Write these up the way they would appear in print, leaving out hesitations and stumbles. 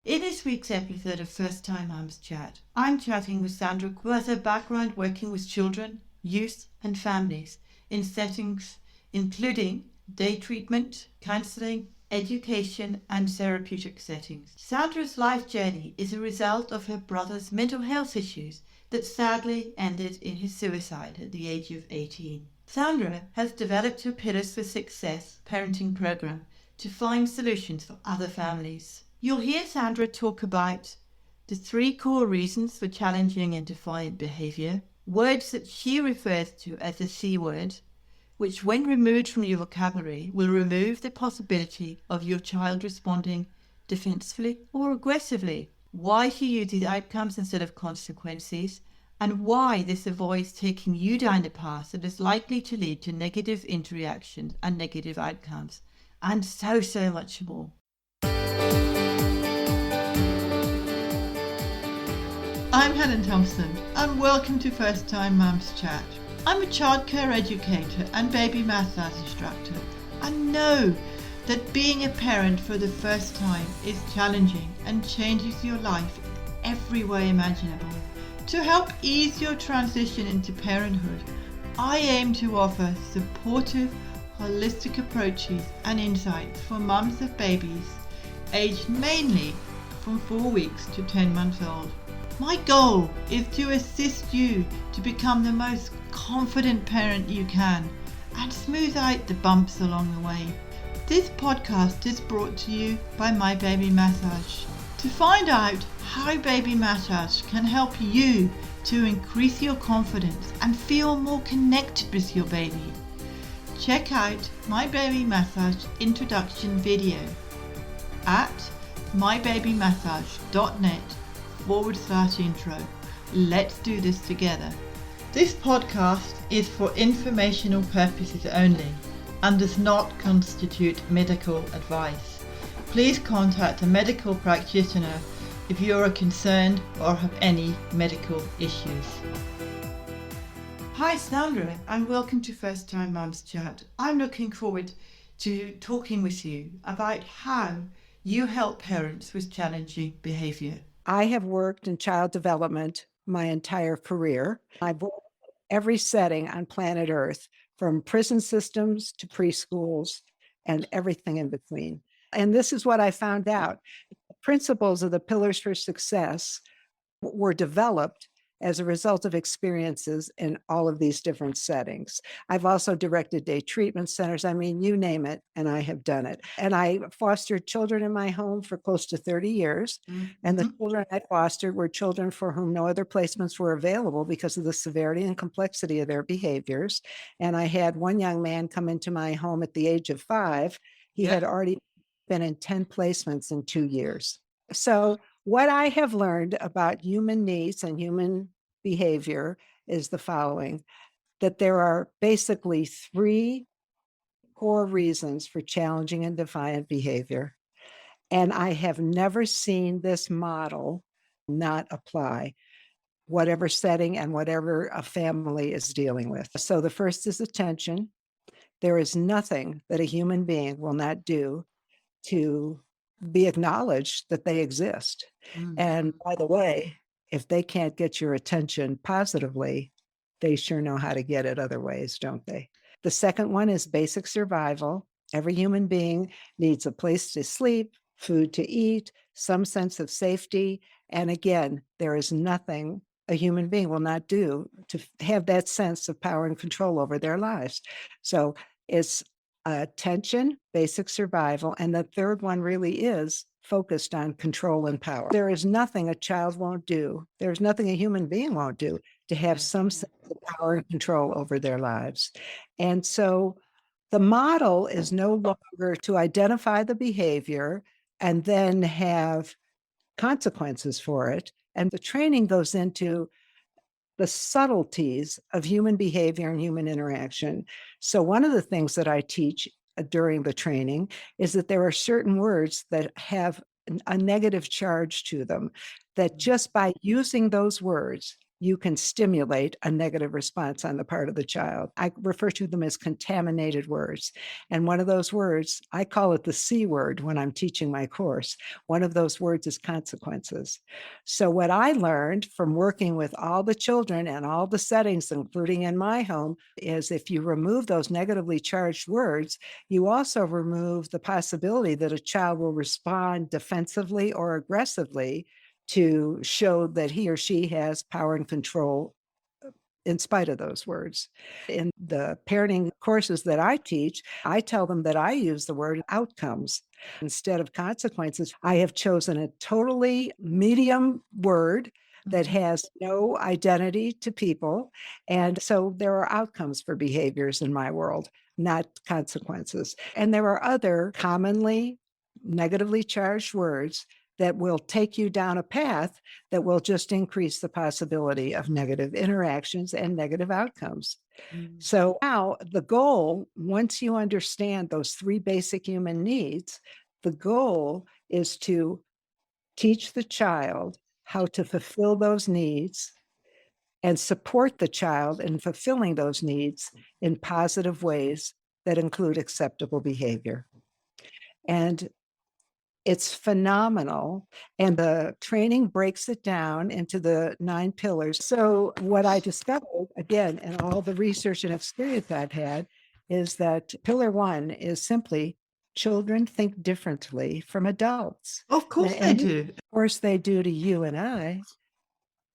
In this week's episode of First Time Mums Chat, I'm chatting with Sandra who has a background working with children, youth and families in settings including day treatment, counselling, education and therapeutic settings. Sandra's life journey is a result of her brother's mental health issues that sadly ended in his suicide at the age of 18. Sandra has developed her Pillars for Success parenting program to find solutions for other families. You'll hear Sandra talk about the 3 core reasons for challenging and defiant behaviour, words that she refers to as the C word, which when removed from your vocabulary will remove the possibility of your child responding defensively or aggressively, why she uses outcomes instead of consequences, and why this avoids taking you down a path that is likely to lead to negative interactions and negative outcomes, and so much more. I'm Helen Thompson and welcome to First Time Mums Chat. I'm a childcare educator and baby massage instructor and know that being a parent for the first time is challenging and changes your life in every way imaginable. To help ease your transition into parenthood, I aim to offer supportive, holistic approaches and insights for mums of babies aged mainly from 4 weeks to 10 months old. My goal is to assist you to become the most confident parent you can and smooth out the bumps along the way. This podcast is brought to you by My Baby Massage. To find out how Baby Massage can help you to increase your confidence and feel more connected with your baby, check out My Baby Massage introduction video at mybabymassage.net/intro. Let's do this together. This podcast is for informational purposes only and does not constitute medical advice. Please contact a medical practitioner if you are concerned or have any medical issues. Hi Sandra and welcome to First Time Mums Chat. I'm looking forward to talking with you about how you help parents with challenging behaviour. I have worked in child development my entire career. I've worked in every setting on planet Earth, from prison systems to preschools and everything in between. And this is what I found out. The principles of the Pillars for Success were developed as a result of experiences in all of these different settings. I've also directed day treatment centers. I mean, you name it, and I have done it. And I fostered children in my home for close to 30 years. And the children I fostered were children for whom no other placements were available because of the severity and complexity of their behaviors. And I had one young man come into my home at the age of 5. He had already been in 10 placements in 2 years. So what I have learned about human needs and human behavior is the following: that there are basically 3 core reasons for challenging and defiant behavior. And I have never seen this model not apply, whatever setting and whatever a family is dealing with. So the first is attention. There is nothing that a human being will not do to be acknowledged that they exist. And by the way, if they can't get your attention positively, they sure know how to get it other ways, don't they? The second one is basic survival. Every human being needs a place to sleep, food to eat, some sense of safety. And again, there is nothing a human being will not do to have that sense of power and control over their lives. So it's attention, basic survival, and the third one really is focused on control and power. There is nothing a child won't do. There's nothing a human being won't do to have some sense of power and control over their lives. And so the model is no longer to identify the behavior and then have consequences for it. And the training goes into the subtleties of human behavior and human interaction. So one of the things that I teach during the training is that there are certain words that have a negative charge to them, that just by using those words, you can stimulate a negative response on the part of the child. I refer to them as contaminated words. And one of those words, I call it the C word when I'm teaching my course. One of those words is consequences. So, what I learned from working with all the children and all the settings, including in my home, is if you remove those negatively charged words, you also remove the possibility that a child will respond defensively or aggressively to show that he or she has power and control in spite of those words. In the parenting courses that I teach, I tell them that I use the word outcomes instead of consequences. I have chosen a totally medium word that has no identity to people. And so there are outcomes for behaviors in my world, not consequences. And there are other commonly negatively charged words that will take you down a path that will just increase the possibility of negative interactions and negative outcomes. So now the goal, once you understand those three basic human needs, the goal is to teach the child how to fulfill those needs and support the child in fulfilling those needs in positive ways that include acceptable behavior. And it's phenomenal. And the training breaks it down into the 9 pillars. So, what I discovered, again, in all the research and experience I've had, is that pillar 1 is simply children think differently from adults. Of course they do. Of course, they do to you and I.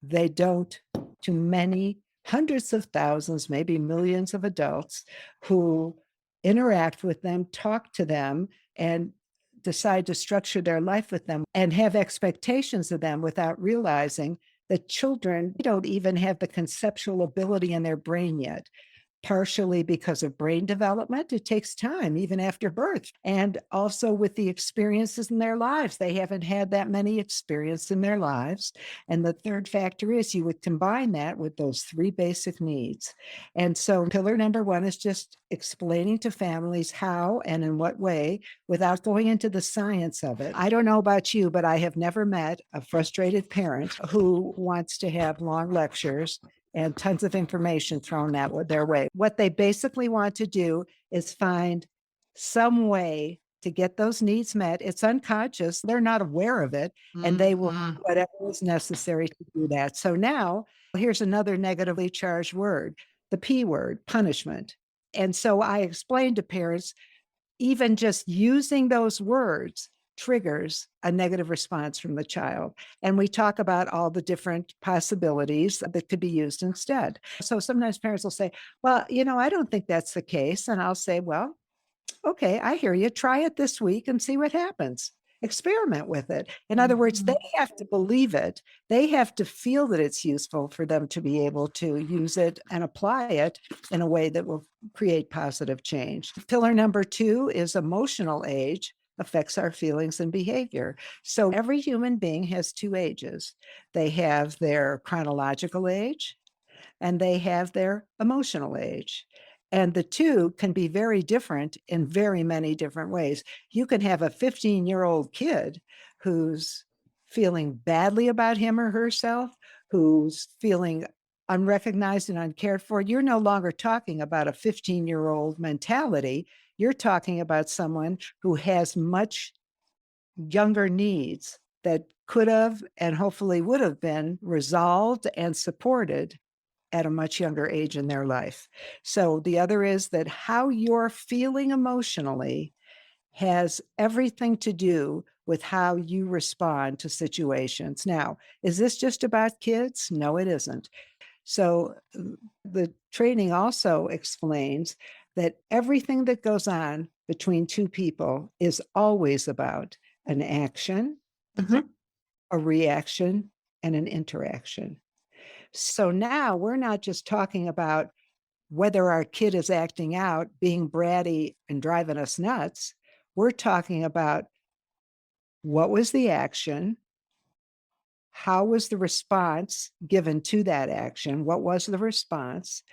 They don't to many hundreds of thousands, maybe millions of adults who interact with them, talk to them, and decide to structure their life with them and have expectations of them without realizing that children don't even have the conceptual ability in their brain yet. Partially because of brain development. It takes time, even after birth. And also with the experiences in their lives. They haven't had that many experiences in their lives. And the third factor is you would combine that with those 3 basic needs. And so pillar number 1 is just explaining to families how and in what way without going into the science of it. I don't know about you, but I have never met a frustrated parent who wants to have long lectures and tons of information thrown at their way. What they basically want to do is find some way to get those needs met. It's unconscious. They're not aware of it, and they will do whatever is necessary to do that. So now here's another negatively charged word, the P word, punishment. And so I explained to parents, even just using those words triggers a negative response from the child. And we talk about all the different possibilities that could be used instead. So sometimes parents will say, well, I don't think that's the case. And I'll say, well, okay, I hear you. Try it this week and see what happens. Experiment with it. In other words, they have to believe it. They have to feel that it's useful for them to be able to use it and apply it in a way that will create positive change. Pillar number 2 is emotional age affects our feelings and behavior. So every human being has 2 ages. They have their chronological age and they have their emotional age. And the two can be very different in very many different ways. You can have a 15-year-old kid who's feeling badly about him or herself, who's feeling unrecognized and uncared for. You're no longer talking about a 15-year-old mentality. You're talking about someone who has much younger needs that could have and hopefully would have been resolved and supported at a much younger age in their life. So the other is that how you're feeling emotionally has everything to do with how you respond to situations. Now, is this just about kids? No, it isn't. So the training also explains that everything that goes on between 2 people is always about an action, a reaction, and an interaction. So now we're not just talking about whether our kid is acting out, being bratty, and driving us nuts. We're talking about what was the action, how was the response given to that action, what was the response,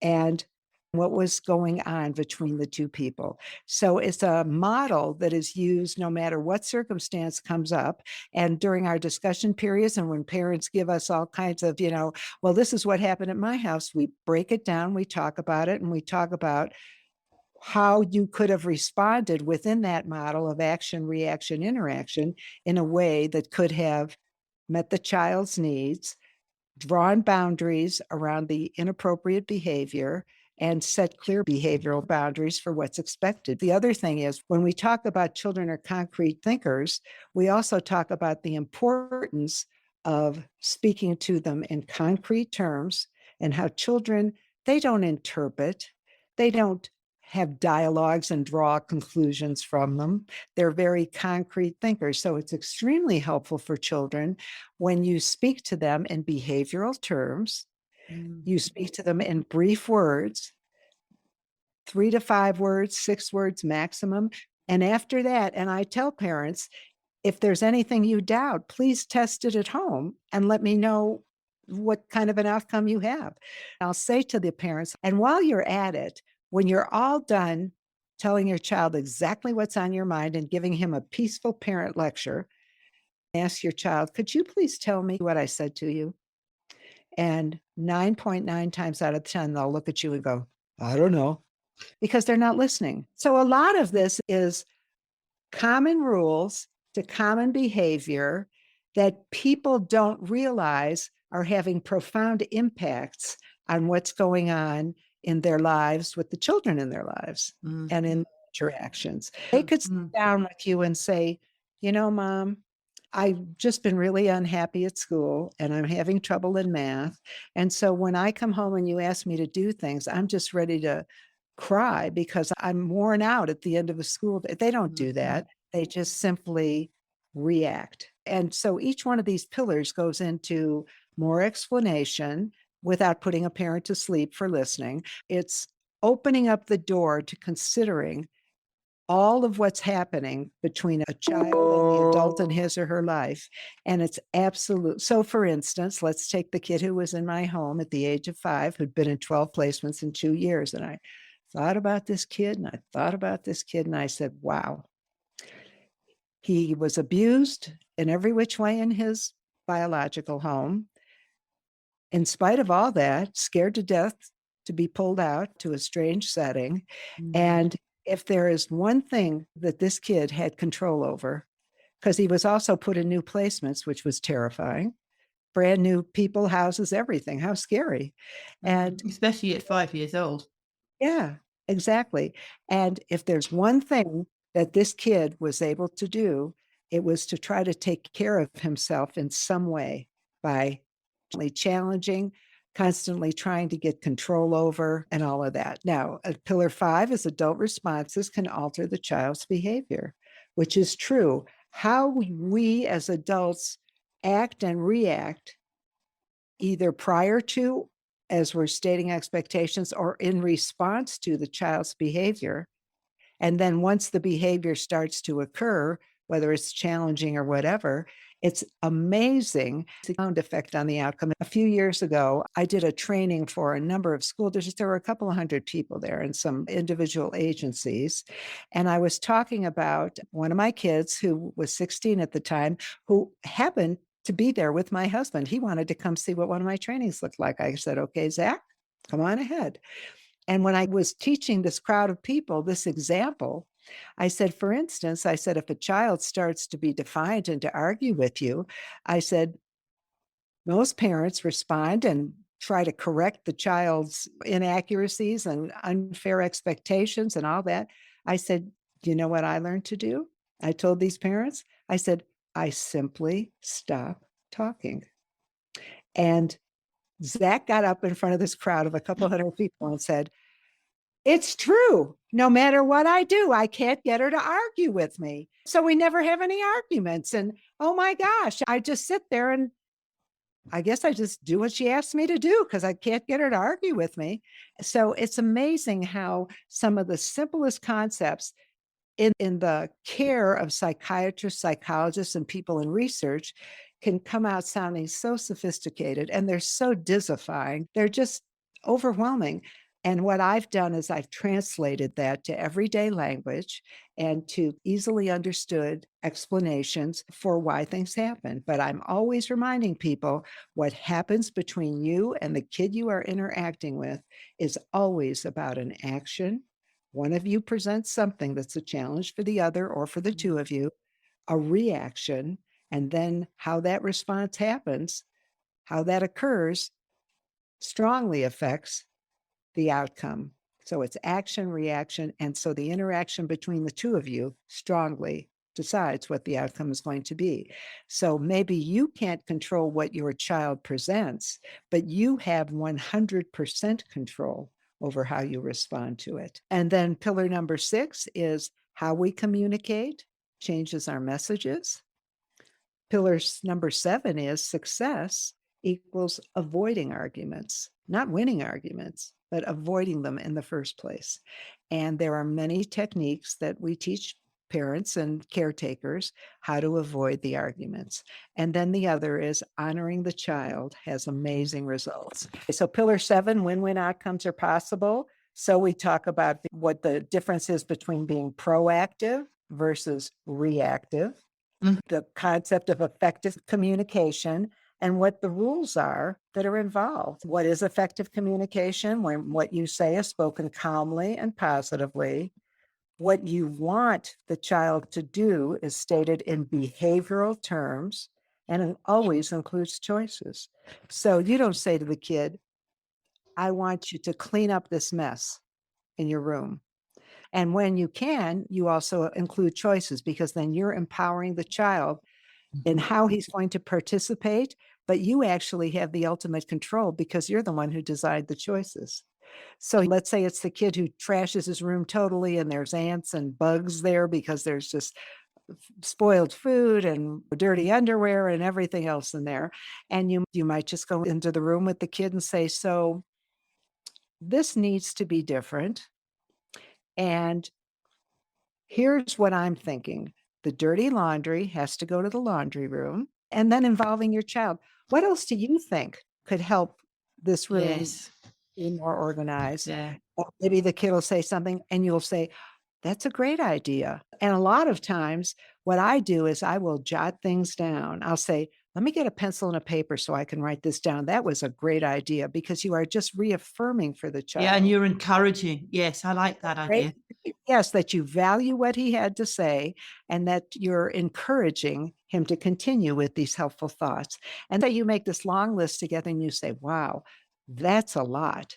and what was going on between the two people. So it's a model that is used no matter what circumstance comes up. And during our discussion periods, and when parents give us all kinds of, well, this is what happened at my house, we break it down, we talk about it, and we talk about how you could have responded within that model of action, reaction, interaction in a way that could have met the child's needs, drawn boundaries around the inappropriate behavior, and set clear behavioral boundaries for what's expected. The other thing is, when we talk about children are concrete thinkers, we also talk about the importance of speaking to them in concrete terms, and how children, they don't interpret, they don't have dialogues and draw conclusions from them. They're very concrete thinkers. So it's extremely helpful for children when you speak to them in behavioral terms, you speak to them in brief words, 3 to 5 words, 6 words maximum. And after that, and I tell parents, if there's anything you doubt, please test it at home and let me know what kind of an outcome you have. I'll say to the parents, and while you're at it, when you're all done telling your child exactly what's on your mind and giving him a peaceful parent lecture, ask your child, could you please tell me what I said to you? And 9.9 times out of 10, they'll look at you and go, I don't know, because they're not listening. So a lot of this is common rules to common behavior that people don't realize are having profound impacts on what's going on in their lives with the children in their lives and in interactions. They could sit down with you and say, Mom, I've just been really unhappy at school and I'm having trouble in math. And so when I come home and you ask me to do things, I'm just ready to cry because I'm worn out at the end of a school day. They don't do that. They just simply react. And so each one of these pillars goes into more explanation without putting a parent to sleep for listening. It's opening up the door to considering all of what's happening between a child and the adult in his or her life. And it's absolute. So for instance, let's take the kid who was in my home at the age of 5, who'd been in 12 placements in 2 years. And I thought about this kid and I thought about this kid and I said, wow, he was abused in every which way in his biological home. In spite of all that, scared to death to be pulled out to a strange setting. And if there is one thing that this kid had control over, because he was also put in new placements, which was terrifying, brand new people, houses, everything. How scary. And especially at 5 years old. yeah, exactly. And if there's one thing that this kid was able to do, it was to try to take care of himself in some way by challenging, constantly trying to get control over, and all of that. Now, pillar 5 is adult responses can alter the child's behavior, which is true. How we as adults act and react, either prior to, as we're stating expectations, or in response to the child's behavior. And then once the behavior starts to occur, whether it's challenging or whatever, it's amazing the sound effect on the outcome. A few years ago, I did a training for a number of school districts. There were a couple of hundred people there and some individual agencies. And I was talking about one of my kids who was 16 at the time, who happened to be there with my husband. He wanted to come see what one of my trainings looked like. I said, okay, Zach, come on ahead. And when I was teaching this crowd of people this example, I said, for instance, I said, if a child starts to be defiant and to argue with you, I said, most parents respond and try to correct the child's inaccuracies and unfair expectations and all that. I said, do you know what I learned to do? I told these parents, I said, I simply stop talking. And Zach got up in front of this crowd of a couple hundred people and said, it's true. No matter what I do, I can't get her to argue with me. So we never have any arguments. And oh my gosh, I just sit there and I guess I just do what she asks me to do because I can't get her to argue with me. So it's amazing how some of the simplest concepts in the care of psychiatrists, psychologists, and people in research can come out sounding so sophisticated, and they're so dizzyfying. They're just overwhelming. And what I've done is I've translated that to everyday language and to easily understood explanations for why things happen. But I'm always reminding people what happens between you and the kid you are interacting with is always about an action. One of you presents something that's a challenge for the other or for the two of you, a reaction, and then how that response happens, how that occurs, strongly affects the outcome. So it's action, reaction. And so the interaction between the two of you strongly decides what the outcome is going to be. So maybe you can't control what your child presents, but you have 100% control over how you respond to it. And then pillar number 6 is how we communicate changes our messages. Pillar number 7 is success equals avoiding arguments, not winning arguments, but avoiding them in the first place. And there are many techniques that we teach parents and caretakers how to avoid the arguments. And then the other is honoring the child has amazing results. So pillar 7, win-win outcomes are possible. So we talk about what the difference is between being proactive versus reactive, the concept of effective communication, and what the rules are that are involved. What is effective communication? When what you say is spoken calmly and positively. What you want the child to do is stated in behavioral terms, and it always includes choices. So you don't say to the kid, I want you to clean up this mess in your room. And when you can, you also include choices, because then you're empowering the child in how he's going to participate, but you actually have the ultimate control because you're the one who designed the choices. So let's say it's the kid who trashes his room totally and there's ants and bugs there because there's just spoiled food and dirty underwear and everything else in there. And you might just go into the room with the kid and say, so this needs to be different. And here's what I'm thinking. The dirty laundry has to go to the laundry room. And then involving your child. What else do you think could help this room Yes. be more organized? Yeah. Or maybe the kid will say something and you'll say, that's a great idea. And a lot of times, what I do is I will jot things down. I'll say, let me get a pencil and a paper so I can write this down. That was a great idea, because you are just reaffirming for the Yeah, and child. you're encouraging. Yes, I like that idea. Right? Yes, that you value what he had to say and that you're encouraging him to continue with these helpful thoughts. And that you make this long list together and you say, wow, that's a lot.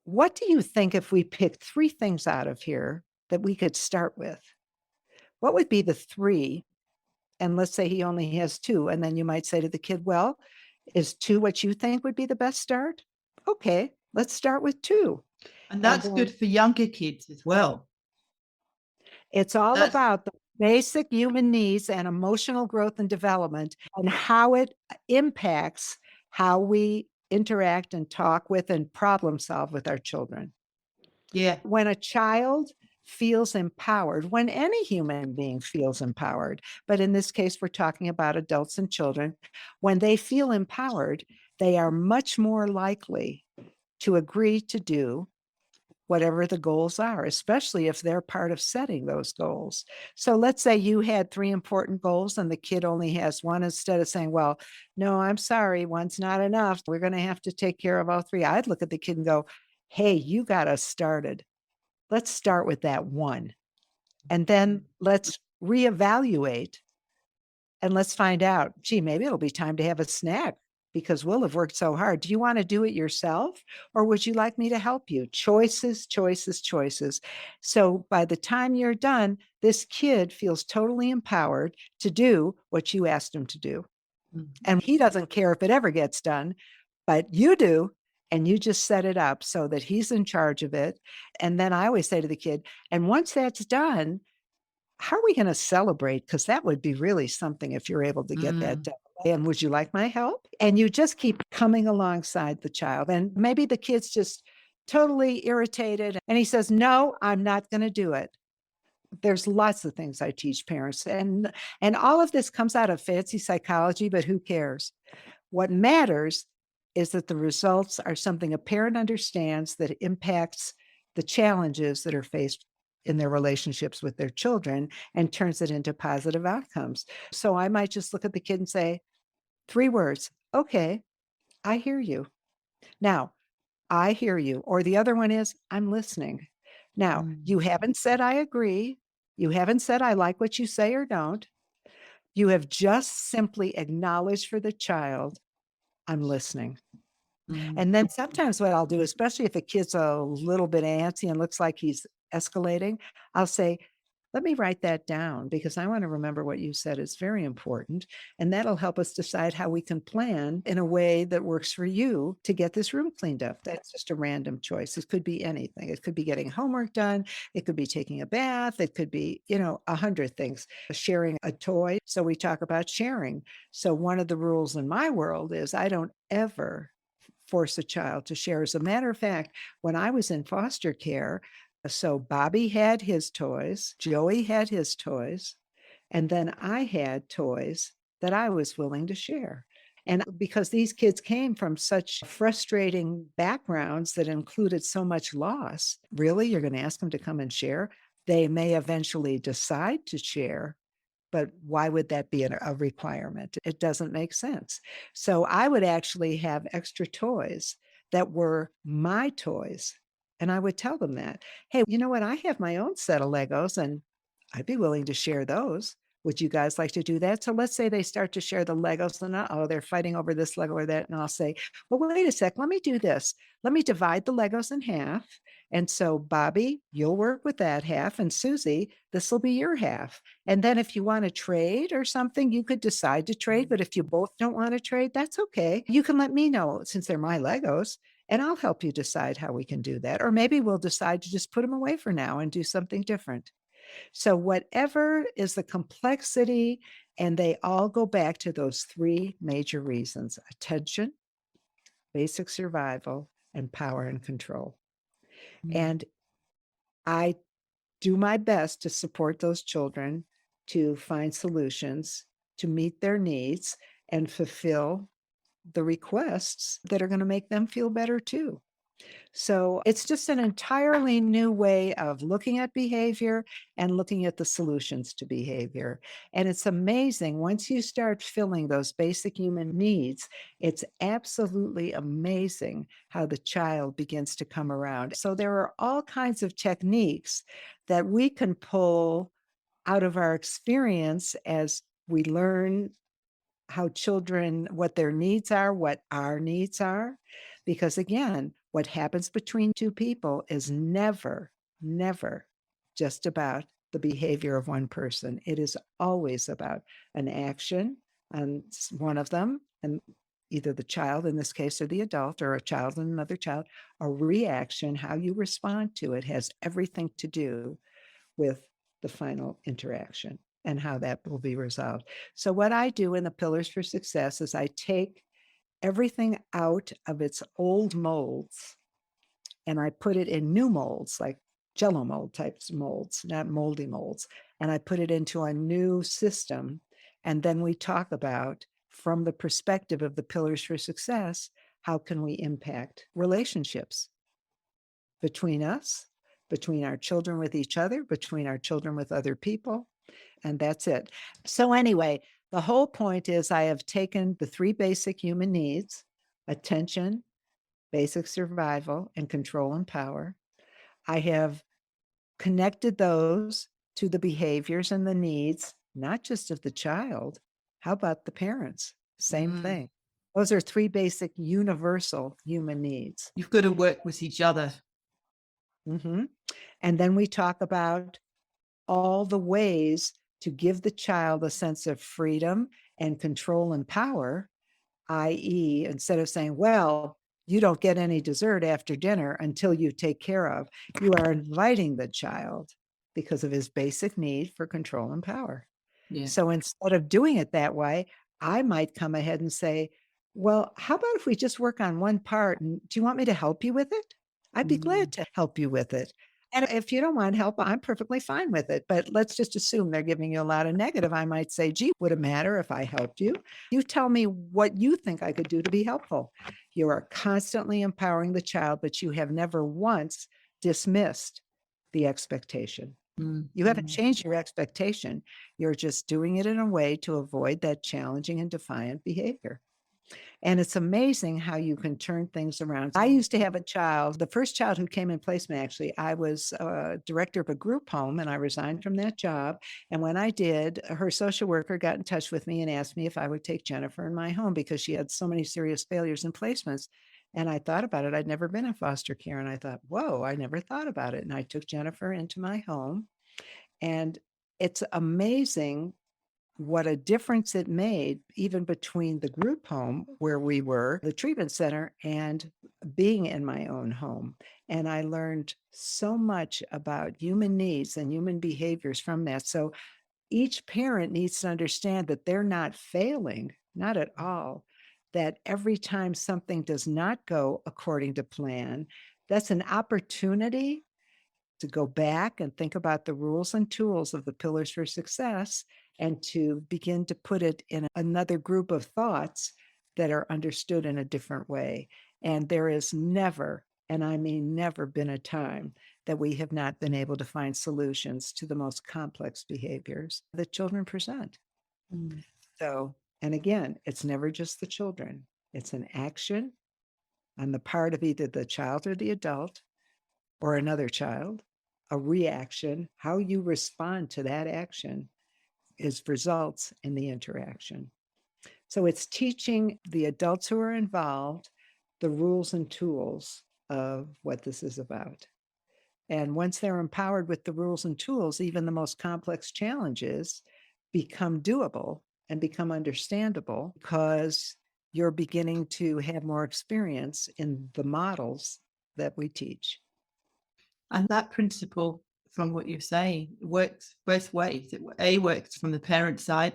What do you think if we picked 3 things out of here that we could start with? What would be the 3? And let's say he only has 2. And then you might say to the kid, well, is 2 what you think would be the best start? Okay, let's start with 2. And And that's then good for younger kids as well. it's all That's about the basic human needs and emotional growth and development, and how it impacts how we interact and talk with and problem solve with our children. yeah. When a child feels empowered, when any human being feels empowered, but in this case, we're talking about adults and children, when they feel empowered, they are much more likely to agree to do whatever the goals are, especially if they're part of setting those goals. So let's say you had 3 important goals and the kid only has 1. Instead of saying, well, no, I'm sorry, 1's not enough, we're going to have to take care of all 3. I'd look at the kid and go, hey, you got us started. Let's start with that 1. And then let's reevaluate and let's find out, gee, maybe it'll be time to have a snack because we'll have worked so hard. Do you want to do it yourself, or would you like me to help you? Choices, choices, choices. So by the time you're done, this kid feels totally empowered to do what you asked him to do. And he doesn't care if it ever gets done, but you do. And you just set it up so that he's in charge of it. And then I always say to the kid, and once that's done, how are we going to celebrate? Because that would be really something if you're able to get that done. And would you like my help? And you just keep coming alongside the child. And maybe the kid's just totally irritated. And he says, no, I'm not going to do it. There's lots of things I teach parents. And all of this comes out of fancy psychology, but who cares? What matters is that the results are something a parent understands that impacts the challenges that are faced in their relationships with their children and turns it into positive outcomes. So I might just look at the kid and say, 3 words, "Okay, I hear you." Now, I hear you. Or the other one is, I'm listening. Now, Mm. you haven't said I agree. You haven't said I like what you say or don't. You have just simply acknowledged for the child, I'm listening. Mm. And then sometimes what I'll do, especially if a kid's a little bit antsy and looks like he's escalating, I'll say, let me write that down because I want to remember what you said. It's very important. And that'll help us decide how we can plan in a way that works for you to get this room cleaned up. That's just a random choice. It could be anything. It could be getting homework done. It could be taking a bath. It could be, 100 things. Sharing a toy. So we talk about sharing. So one of the rules in my world is I don't ever force a child to share. As a matter of fact, when I was in foster care, so Bobby had his toys, Joey had his toys, and then I had toys that I was willing to share. And because these kids came from such frustrating backgrounds that included so much loss, really, you're going to ask them to come and share? They may eventually decide to share, but why would that be a requirement? It doesn't make sense. So I would actually have extra toys that were my toys. And I would tell them that, hey, you know what? I have my own set of Legos and I'd be willing to share those. Would you guys like to do that? So let's say they start to share the Legos and they're fighting over this Lego or that. And I'll say, well, wait a sec, let me do this. Let me divide the Legos in half. And so, Bobby, you'll work with that half. And Susie, this will be your half. And then if you want to trade or something, you could decide to trade. But if you both don't want to trade, that's okay. You can let me know since they're my Legos and I'll help you decide how we can do that. Or maybe we'll decide to just put them away for now and do something different. So whatever is the complexity, and they all go back to those 3 major reasons: attention, basic survival, and power and control. Mm. And I do my best to support those children to find solutions to meet their needs and fulfill the requests that are going to make them feel better too. So it's just an entirely new way of looking at behavior and looking at the solutions to behavior. And it's amazing once you start filling those basic human needs, it's absolutely amazing how the child begins to come around. So there are all kinds of techniques that we can pull out of our experience as we learn how children, what their needs are, what our needs are. Because again, what happens between 2 people is never, never just about the behavior of one person. It is always about an action on one of them, and either the child in this case or the adult, or a child and another child. A reaction, how you respond to it, has everything to do with the final interaction and how that will be resolved. So what I do in the Pillars for Success is I take everything out of its old molds and I put it in new molds, like Jello mold types molds, not moldy molds. And I put it into a new system. And then we talk about, from the perspective of the Pillars for Success, how can we impact relationships between us, between our children with each other, between our children with other people, and that's it. So anyway, the whole point is I have taken the 3 basic human needs: attention, basic survival, and control and power. I have connected those to the behaviors and the needs, not just of the child. How about the parents? Same Mm. thing. Those are 3 basic universal human needs. You've got to work with each other. Mhm. And then we talk about all the ways to give the child a sense of freedom and control and power, i.e., instead of saying, well, you don't get any dessert after dinner until you take care of, you are inviting the child because of his basic need for control and power. Yeah. So instead of doing it that way, I might come ahead and say, well, how about if we just work on one part? And do you want me to help you with it? I'd be Mm. glad to help you with it. And if you don't want help, I'm perfectly fine with it. But let's just assume they're giving you a lot of negative. I might say, gee, would it matter if I helped you? You tell me what you think I could do to be helpful. You are constantly empowering the child, but you have never once dismissed the expectation. You haven't changed your expectation. You're just doing it in a way to avoid that challenging and defiant behavior. And it's amazing how you can turn things around. I used to have a child, the first child who came in placement, actually, I was director of a group home and I resigned from that job. And when I did, her social worker got in touch with me and asked me if I would take Jennifer in my home because she had so many serious failures in placements. And I thought about it. I'd never been in foster care. And I thought, whoa, I never thought about it. And I took Jennifer into my home. And it's amazing what a difference it made, even between the group home where we were, the treatment center, and being in my own home. And I learned so much about human needs and human behaviors from that. So each parent needs to understand that they're not failing, not at all, that every time something does not go according to plan, that's an opportunity to go back and think about the rules and tools of the pillars for success and to begin to put it in another group of thoughts that are understood in a different way. And there is never, and I mean never, been a time that we have not been able to find solutions to the most complex behaviors that children present. So, and again, it's never just the children, it's an action on the part of either the child or the adult or another child, a reaction. How you respond to that action is results in the interaction. So it's teaching the adults who are involved the rules and tools of what this is about. And once they're empowered with the rules and tools, even the most complex challenges become doable and become understandable because you're beginning to have more experience in the models that we teach. And that principle, from what you say, works both ways. A works from the parent side,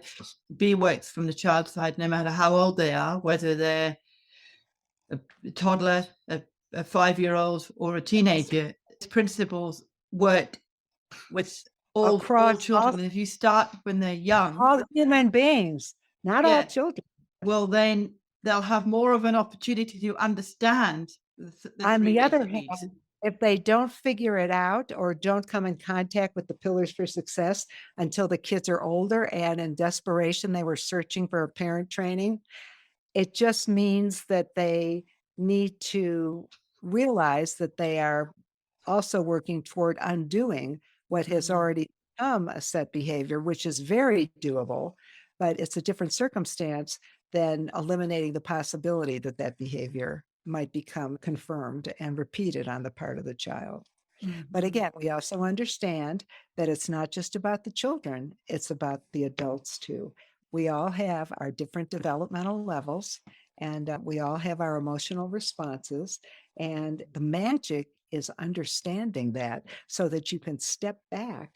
B works from the child side, no matter how old they are, whether they're a toddler, a 5-year-old, or a teenager. These principles work with all Across children. And if you start when they're young, all human beings, not all children. well, then they'll have more of an opportunity to understand the On three the other basics. hand, if they don't figure it out or don't come in contact with the pillars for success until the kids are older and in desperation they were searching for a parent training, it just means that they need to realize that they are also working toward undoing what has already become a set behavior, which is very doable, but it's a different circumstance than eliminating the possibility that that behavior might become confirmed and repeated on the part of the child. But again, we also understand that it's not just about the children, it's about the adults too. We all have our different developmental levels and we all have our emotional responses. And the magic is understanding that so that you can step back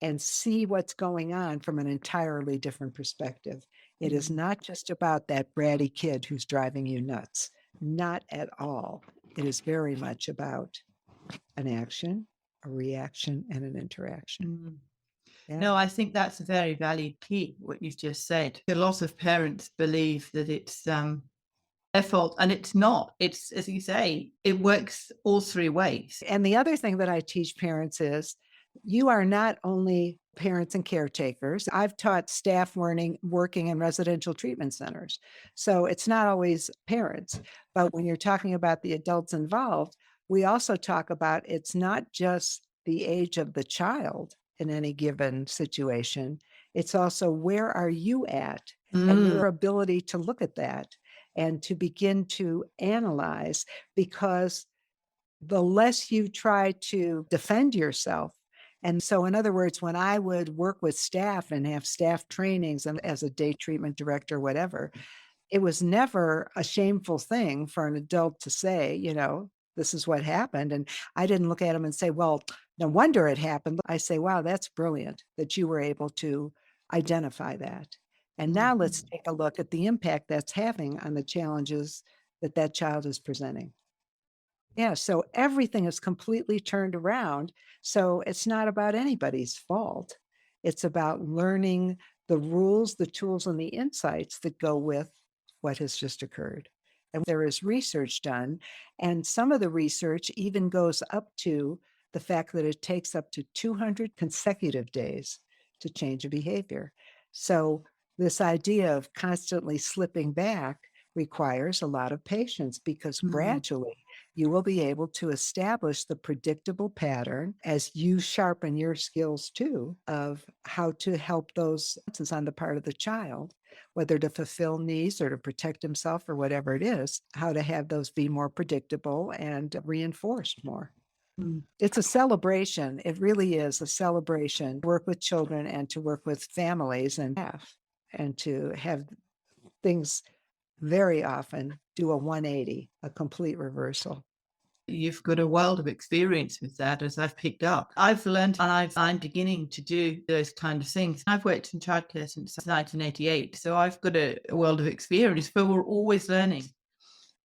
and see what's going on from an entirely different perspective. It is not just about that bratty kid who's driving you nuts. Not at all. It is very much about an action, a reaction, and an interaction. Yeah. No, I think that's a very valid key, what you've just said. A lot of parents believe that it's their fault, and it's not. It's, as you say, it works all three ways. And the other thing that I teach parents is you are not only parents and caretakers. I've taught staff working in residential treatment centers. So it's not always parents, but when you're talking about the adults involved, we also talk about it's not just the age of the child in any given situation. It's also where are you at and your ability to look at that and to begin to analyze, because the less you try to defend yourself. And so, in other words, when I would work with staff and have staff trainings and as a day treatment director, whatever, it was never a shameful thing for an adult to say, this is what happened. And I didn't look at them and say, well, no wonder it happened. I say, wow, that's brilliant that you were able to identify that. And now let's take a look at the impact that's having on the challenges that that child is presenting. Yeah, so everything is completely turned around. So it's not about anybody's fault. It's about learning the rules, the tools, and the insights that go with what has just occurred. And there is research done, and some of the research even goes up to the fact that it takes up to 200 consecutive days to change a behavior. So this idea of constantly slipping back requires a lot of patience because gradually you will be able to establish the predictable pattern as you sharpen your skills too of how to help those on the part of the child, whether to fulfill needs or to protect himself or whatever it is, how to have those be more predictable and reinforced more. It's a celebration. It really is a celebration to work with children and to work with families and staff and to have things very often do a 180, a complete reversal. You've got a world of experience with that, as I've picked up. I've learned and I'm beginning to do those kind of things. I've worked in childcare since 1988, so I've got a world of experience, but we're always learning.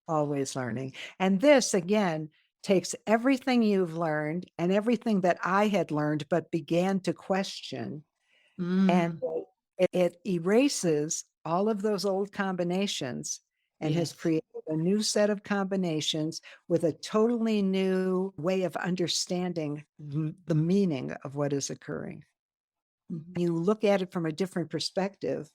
Always learning. And this, again, takes everything you've learned and everything that I had learned, but began to question. And it erases all of those old combinations and has created a new set of combinations with a totally new way of understanding the meaning of what is occurring. You look at it from a different perspective,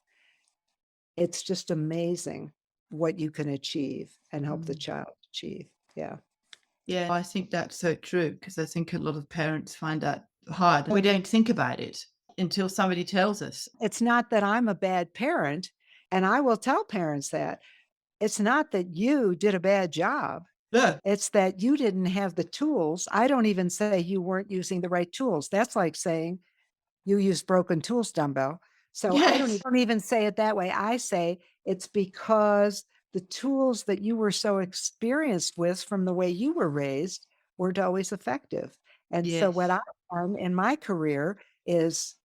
it's just amazing what you can achieve and help the child achieve. Yeah. Yeah, I think that's so true because I think a lot of parents find that hard. We don't think about it until somebody tells us. It's not that I'm a bad parent, and I will tell parents that. It's not that you did a bad job. No. It's that you didn't have the tools. I don't even say you weren't using the right tools. That's like saying you used broken tools, dumbbell. So I don't even say it that way. I say it's because the tools that you were so experienced with from the way you were raised weren't always effective. And so what I've done in my career is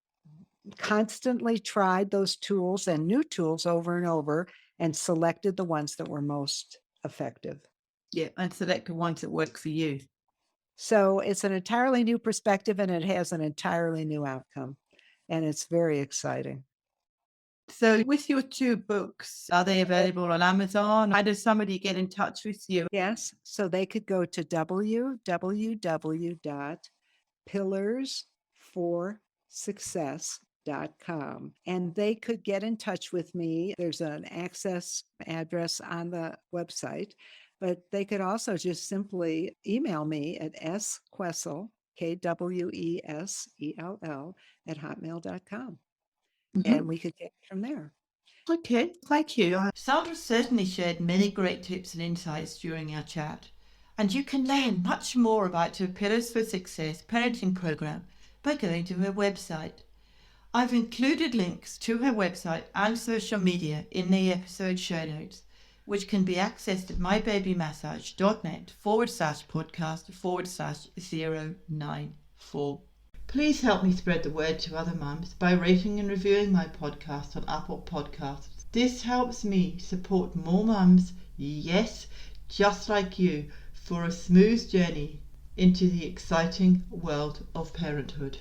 constantly tried those tools and new tools over and over and selected the ones that were most effective. Yeah, and select the ones that work for you. So it's an entirely new perspective and it has an entirely new outcome. And it's very exciting. So with your 2 books, are they available on Amazon? How does somebody get in touch with you? Yes. So they could go to www.pillarsforsuccess.com and they could get in touch with me. There's an access address on the website, but they could also just simply email me at skwesell, Kwesell, @hotmail.com. And we could get from there. Okay, thank you. Sandra certainly shared many great tips and insights during our chat. And you can learn much more about her Pillars for Success parenting program by going to her website. I've included links to her website and social media in the episode show notes, which can be accessed at mybabymassage.net/podcast/094. Please help me spread the word to other mums by rating and reviewing my podcast on Apple Podcasts. This helps me support more mums, yes, just like you, for a smooth journey into the exciting world of parenthood.